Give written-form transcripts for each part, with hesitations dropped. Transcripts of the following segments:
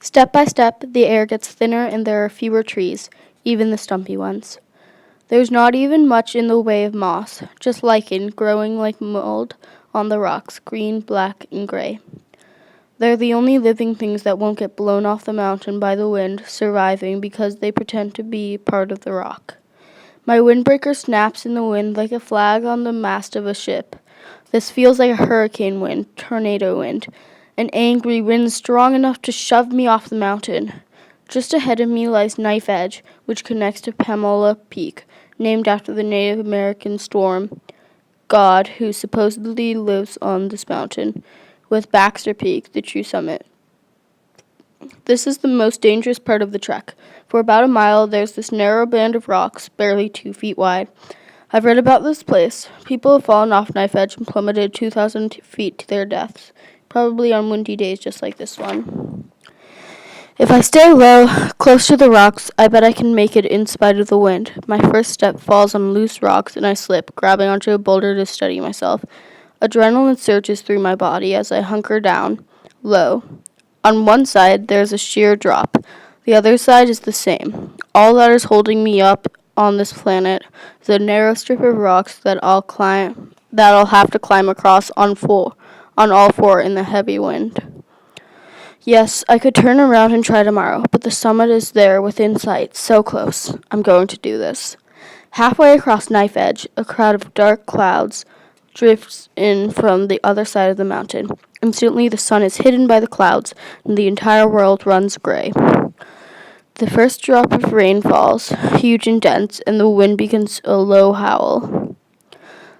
Step by step, the air gets thinner and there are fewer trees, even the stumpy ones. There's not even much in the way of moss, just lichen growing like mold on the rocks, green, black, and gray. They're the only living things that won't get blown off the mountain by the wind, surviving because they pretend to be part of the rock. My windbreaker snaps in the wind like a flag on the mast of a ship. This feels like a hurricane wind, tornado wind, an angry wind strong enough to shove me off the mountain. Just ahead of me lies Knife Edge, which connects to Pamela Peak, named after the Native American storm god who supposedly lives on this mountain, with Baxter Peak, the true summit. This is the most dangerous part of the trek. For about a mile, there's this narrow band of rocks, barely 2 feet wide. I've read about this place. People have fallen off Knife Edge and plummeted 2,000 feet to their deaths, probably on windy days just like this one. If I stay low, close to the rocks, I bet I can make it in spite of the wind. My first step falls on loose rocks and I slip, grabbing onto a boulder to steady myself. Adrenaline surges through my body as I hunker down, low. On one side, there's a sheer drop. The other side is the same. All that is holding me up on this planet is a narrow strip of rocks that I'll have to climb across on all four in the heavy wind. Yes, I could turn around and try tomorrow, but the summit is there within sight, so close. I'm going to do this. Halfway across Knife Edge, a crowd of dark clouds drifts in from the other side of the mountain. Instantly, the sun is hidden by the clouds, and the entire world runs gray. The first drop of rain falls, huge and dense, and the wind begins a low howl.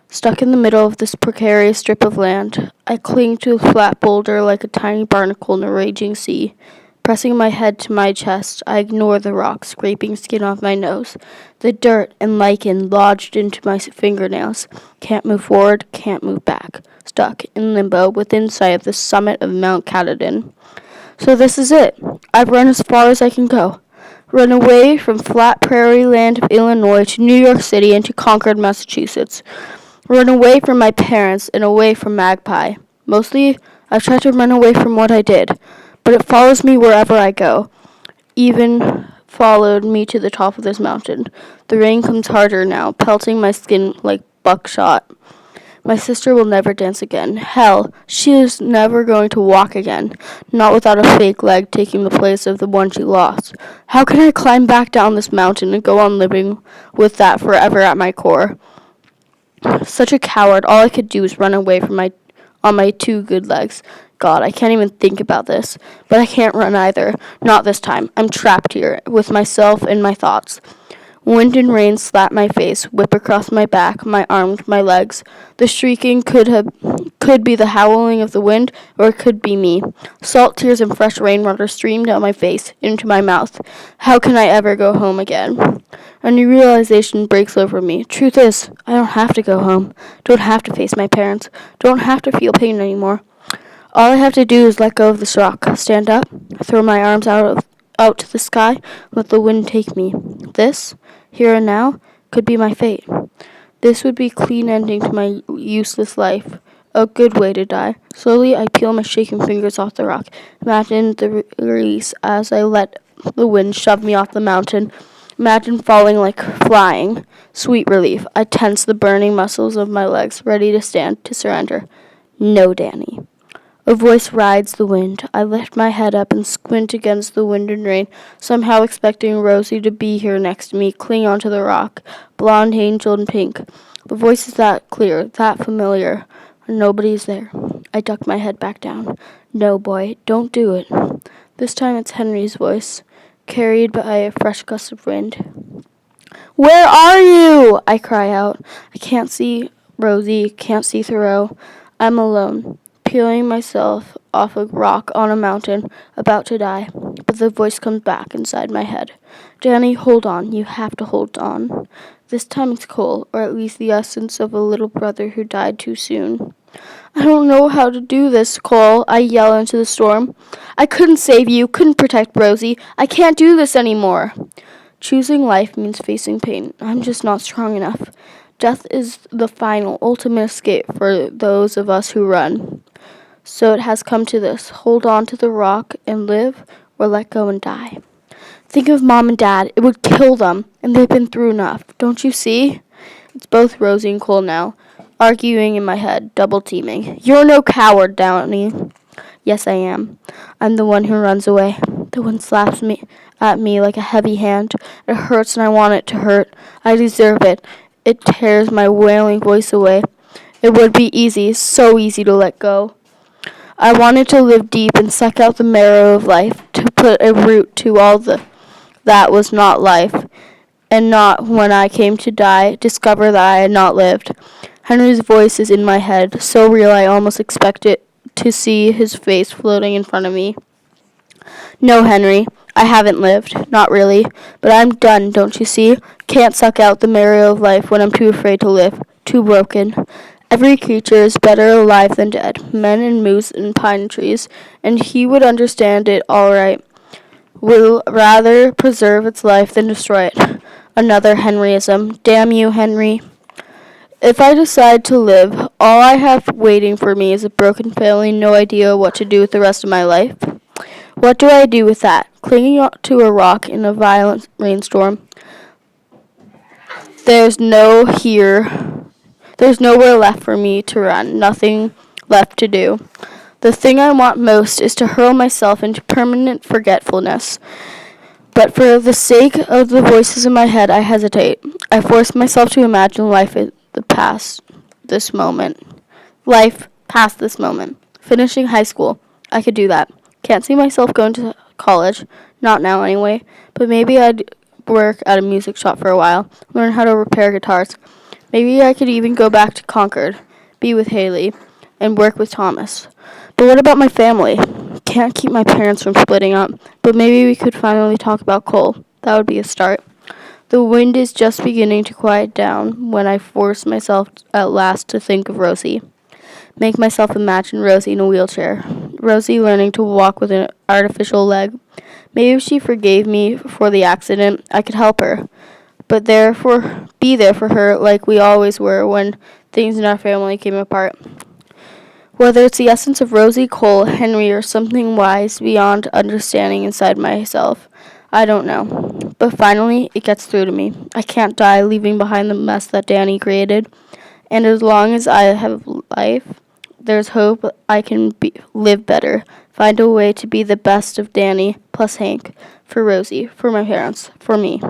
Stuck in the middle of this precarious strip of land, I cling to a flat boulder like a tiny barnacle in a raging sea. Pressing my head to my chest, I ignore the rock scraping skin off my nose. The dirt and lichen lodged into my fingernails. Can't move forward, can't move back. Stuck in limbo within sight of the summit of Mount Katahdin. So this is it. I've run as far as I can go. Run away from flat prairie land of Illinois to New York City and to Concord, Massachusetts. Run away from my parents and away from Magpie. Mostly, I've tried to run away from what I did, but it follows me wherever I go. Even followed me to the top of this mountain. The rain comes harder now, pelting my skin like buckshot. My sister will never dance again. Hell, she is never going to walk again, not without a fake leg taking the place of the one she lost. How can I climb back down this mountain and go on living with that forever at my core? Such a coward. All I could do was run away on my 2 good legs. God, I can't even think about this. But I can't run either. Not this time. I'm trapped here, with myself and my thoughts. Wind and rain slap my face, whip across my back, my arms, my legs. The shrieking could be the howling of the wind, or it could be me. Salt tears and fresh rainwater stream down my face, into my mouth. How can I ever go home again? A new realization breaks over me. Truth is, I don't have to go home. Don't have to face my parents. Don't have to feel pain anymore. All I have to do is let go of this rock, stand up, throw my arms out to the sky, let the wind take me. This, here and now, could be my fate. This would be a clean ending to my useless life. A good way to die. Slowly, I peel my shaking fingers off the rock. Imagine the release as I let the wind shove me off the mountain. Imagine falling like flying. Sweet relief. I tense the burning muscles of my legs, ready to stand, to surrender. No, Danny. A voice rides the wind. I lift my head up and squint against the wind and rain, somehow expecting Rosie to be here next to me, cling onto the rock, blonde, angel, and pink. The voice is that clear, that familiar. Nobody's there. I duck my head back down. No, boy, don't do it. This time it's Henry's voice, carried by a fresh gust of wind. Where are you? I cry out. I can't see Rosie, can't see Thoreau. I'm alone, peeling myself off a rock on a mountain, about to die. But the voice comes back inside my head. Danny, hold on. You have to hold on. This time it's Cole, or at least the essence of a little brother who died too soon. I don't know how to do this, Cole, I yell into the storm. I couldn't save you, couldn't protect Rosie. I can't do this anymore. Choosing life means facing pain. I'm just not strong enough. Death is the final, ultimate escape for those of us who run. So it has come to this. Hold on to the rock and live, or let go and die. Think of Mom and Dad. It would kill them, and they've been through enough. Don't you see? It's both Rosie and Cole now, arguing in my head, double teaming. You're no coward, Downey. Yes, I am. I'm the one who runs away. The one slaps me at me like a heavy hand. It hurts and I want it to hurt. I deserve it. It tears my wailing voice away. It would be easy, so easy to let go. I wanted to live deep and suck out the marrow of life, to put a root to all that was not life, and not, when I came to die, discover that I had not lived. Henry's voice is in my head, so real I almost expect it to see his face floating in front of me. No, Henry, I haven't lived, not really, but I'm done, don't you see? Can't suck out the marrow of life when I'm too afraid to live, too broken. Every creature is better alive than dead, men and moose and pine trees, and he would understand it all right. Will rather preserve its life than destroy it. Another Henryism. Damn you, Henry. If I decide to live, all I have waiting for me is a broken family, no idea what to do with the rest of my life. What do I do with that? Clinging to a rock in a violent rainstorm. There's nowhere left for me to run, nothing left to do. The thing I want most is to hurl myself into permanent forgetfulness. But for the sake of the voices in my head, I hesitate. I force myself to imagine life past this moment. Life past this moment. Finishing high school. I could do that. Can't see myself going to college. Not now anyway. But maybe I'd work at a music shop for a while. Learn how to repair guitars. Maybe I could even go back to Concord. Be with Haley. And work with Thomas. But what about my family? Can't keep my parents from splitting up. But maybe we could finally talk about Cole. That would be a start. The wind is just beginning to quiet down when I force myself at last to think of Rosie. Make myself imagine Rosie in a wheelchair. Rosie learning to walk with an artificial leg. Maybe if she forgave me for the accident, I could help her. But be there for her like we always were when things in our family came apart. Whether it's the essence of Rosie, Cole, Henry, or something wise beyond understanding inside myself, I don't know. But finally, it gets through to me. I can't die leaving behind the mess that Danny created. And as long as I have life, there's hope I can live better. Find a way to be the best of Danny plus Hank. For Rosie, for my parents, for me.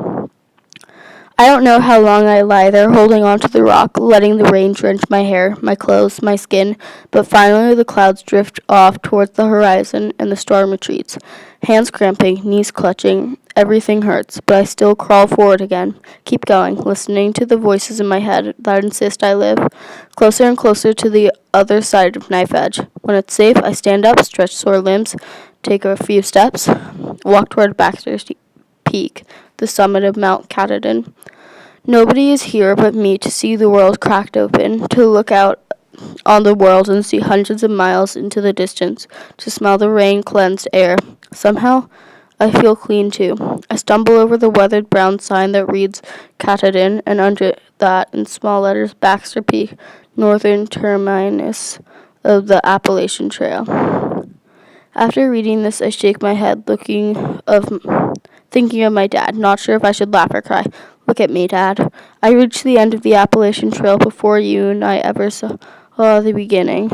I don't know how long I lie there holding onto the rock, letting the rain drench my hair, my clothes, my skin, but finally the clouds drift off towards the horizon and the storm retreats. Hands cramping, knees clutching, everything hurts, but I still crawl forward again. Keep going, listening to the voices in my head that insist I live. Closer and closer to the other side of Knife Edge. When it's safe, I stand up, stretch sore limbs, take a few steps, walk toward Baxter's Peak, the summit of Mount Katahdin. Nobody is here but me to see the world cracked open, to look out on the world and see hundreds of miles into the distance, to smell the rain-cleansed air. Somehow, I feel clean too. I stumble over the weathered brown sign that reads Katahdin, and under that, in small letters, Baxter Peak, northern terminus of the Appalachian Trail. After reading this, I shake my head, thinking of my dad, not sure if I should laugh or cry. Look at me, Dad. I reached the end of the Appalachian Trail before you and I ever saw the beginning.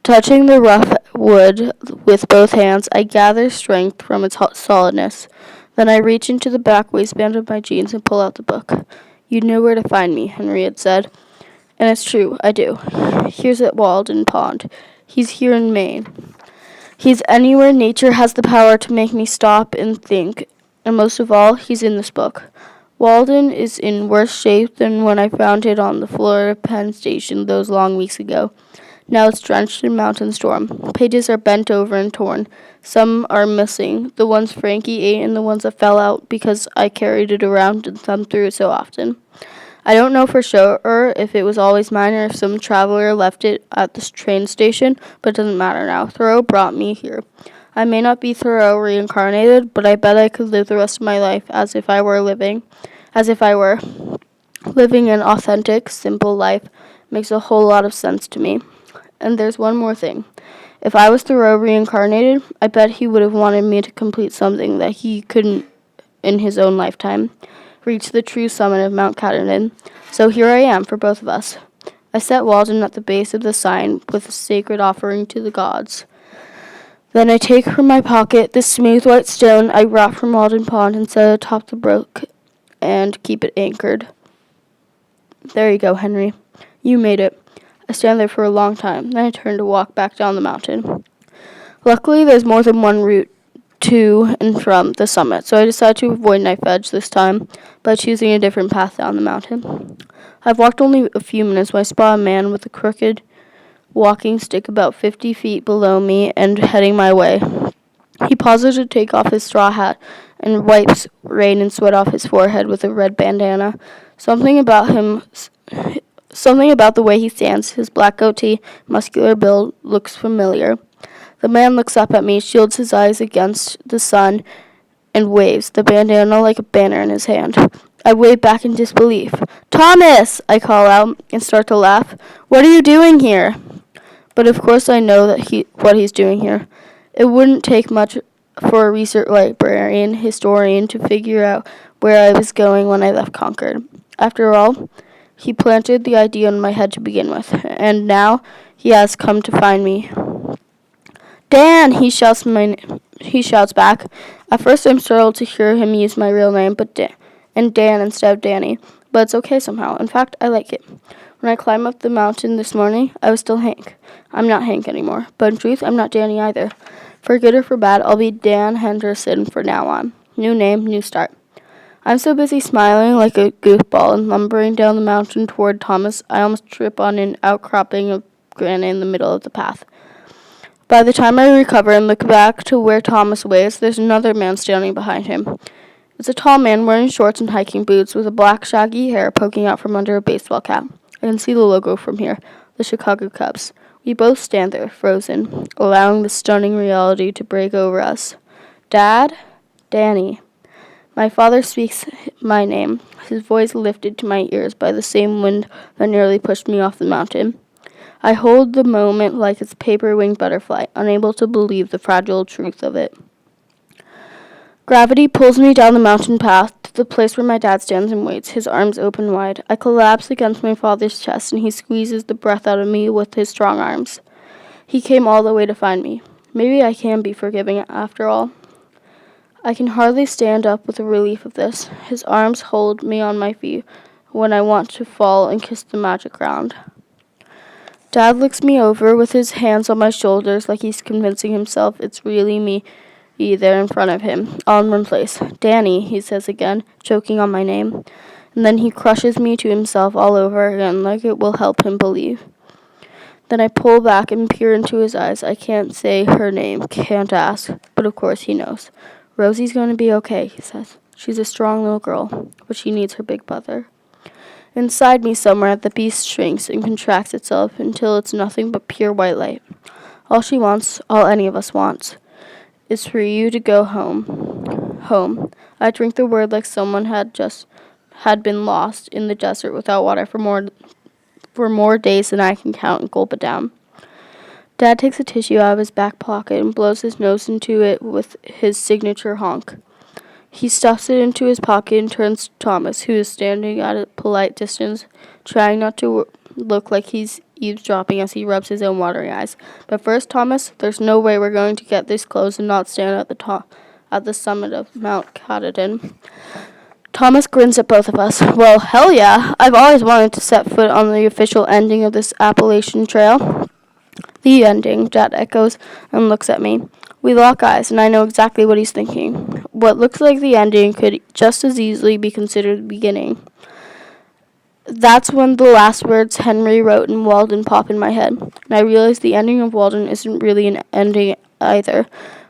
Touching the rough wood with both hands, I gather strength from its solidness. Then I reach into the back waistband of my jeans and pull out the book. You know where to find me, Henry had said. And it's true, I do. Here's at Walden Pond. He's here in Maine. He's anywhere nature has the power to make me stop and think. And most of all, he's in this book. Walden is in worse shape than when I found it on the Florida Penn Station those long weeks ago. Now it's drenched in mountain storm. Pages are bent over and torn. Some are missing, the ones Frankie ate and the ones that fell out because I carried it around and thumbed through it so often. I don't know for sure if it was always mine or if some traveler left it at the train station, but it doesn't matter now. Thoreau brought me here. I may not be Thoreau reincarnated, but I bet I could live the rest of my life as if I were living an authentic, simple life. Makes a whole lot of sense to me. And there's one more thing. If I was Thoreau reincarnated, I bet he would have wanted me to complete something that he couldn't in his own lifetime, reach the true summit of Mount Katahdin. So here I am for both of us. I set Walden at the base of the sign with a sacred offering to the gods. Then I take from my pocket this smooth white stone I brought from Walden Pond and set it atop the brook and keep it anchored. There you go, Henry. You made it. I stand there for a long time, then I turn to walk back down the mountain. Luckily, there's more than one route to and from the summit, so I decide to avoid Knife Edge this time by choosing a different path down the mountain. I've walked only a few minutes when I spot a man with a crooked walking stick about 50 feet below me and heading my way. He pauses to take off his straw hat and wipes rain and sweat off his forehead with a red bandana. Something about the way he stands, his black goatee, muscular build, looks familiar. The man looks up at me, shields his eyes against the sun, and waves, the bandana like a banner in his hand. I wave back in disbelief. "Thomas!" I call out and start to laugh. "What are you doing here?" But of course I know what he's doing here. It wouldn't take much for a research historian to figure out where I was going when I left Concord. After all, he planted the idea in my head to begin with, and now he has come to find me. "Dan!" he shouts back. At first I'm startled to hear him use my real name, and Dan instead of Danny, but it's okay somehow. In fact, I like it. When I climbed up the mountain this morning, I was still Hank. I'm not Hank anymore, but in truth, I'm not Danny either. For good or for bad, I'll be Dan Henderson from now on. New name, new start. I'm so busy smiling like a goofball and lumbering down the mountain toward Thomas, I almost trip on an outcropping of granite in the middle of the path. By the time I recover and look back to where Thomas waves, there's another man standing behind him. It's a tall man wearing shorts and hiking boots with a black shaggy hair poking out from under a baseball cap. I can see the logo from here, the Chicago Cubs. We both stand there, frozen, allowing the stunning reality to break over us. "Dad?" "Danny." My father speaks my name, his voice lifted to my ears by the same wind that nearly pushed me off the mountain. I hold the moment like it's a paper-winged butterfly, unable to believe the fragile truth of it. Gravity pulls me down the mountain path to the place where my dad stands and waits, his arms open wide. I collapse against my father's chest, and he squeezes the breath out of me with his strong arms. He came all the way to find me. Maybe I can be forgiving after all. I can hardly stand up with the relief of this. His arms hold me on my feet when I want to fall and kiss the magic ground. Dad looks me over with his hands on my shoulders like he's convincing himself it's really me there in front of him, all in one place. "Danny," he says again, choking on my name. And then he crushes me to himself all over again like it will help him believe. Then I pull back and peer into his eyes. I can't say her name, can't ask, but of course he knows. "Rosie's going to be okay," he says. "She's a strong little girl, but she needs her big brother." Inside me somewhere, the beast shrinks and contracts itself until it's nothing but pure white light. All she wants, all any of us wants, is for you to go home. Home. I drink the word like someone had been lost in the desert without water for more days than I can count and gulp it down. Dad takes a tissue out of his back pocket and blows his nose into it with his signature honk. He stuffs it into his pocket and turns to Thomas, who is standing at a polite distance, trying not to look like he's eavesdropping as he rubs his own watery eyes. "But first, Thomas, there's no way we're going to get this close and not stand at the summit of Mount Katahdin." Thomas grins at both of us. "Well, hell yeah! I've always wanted to set foot on the official ending of this Appalachian Trail." "The ending," Dad echoes and looks at me. We lock eyes, and I know exactly what he's thinking. What looks like the ending could just as easily be considered the beginning. That's when the last words Henry wrote in Walden pop in my head, and I realize the ending of Walden isn't really an ending either.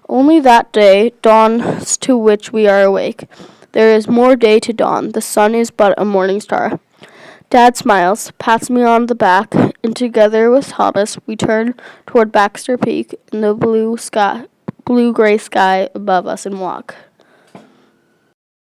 Only that day dawns to which we are awake. There is more day to dawn. The sun is but a morning star. Dad smiles, pats me on the back, and together with Thomas, we turn toward Baxter Peak in the blue-gray sky above us and walk.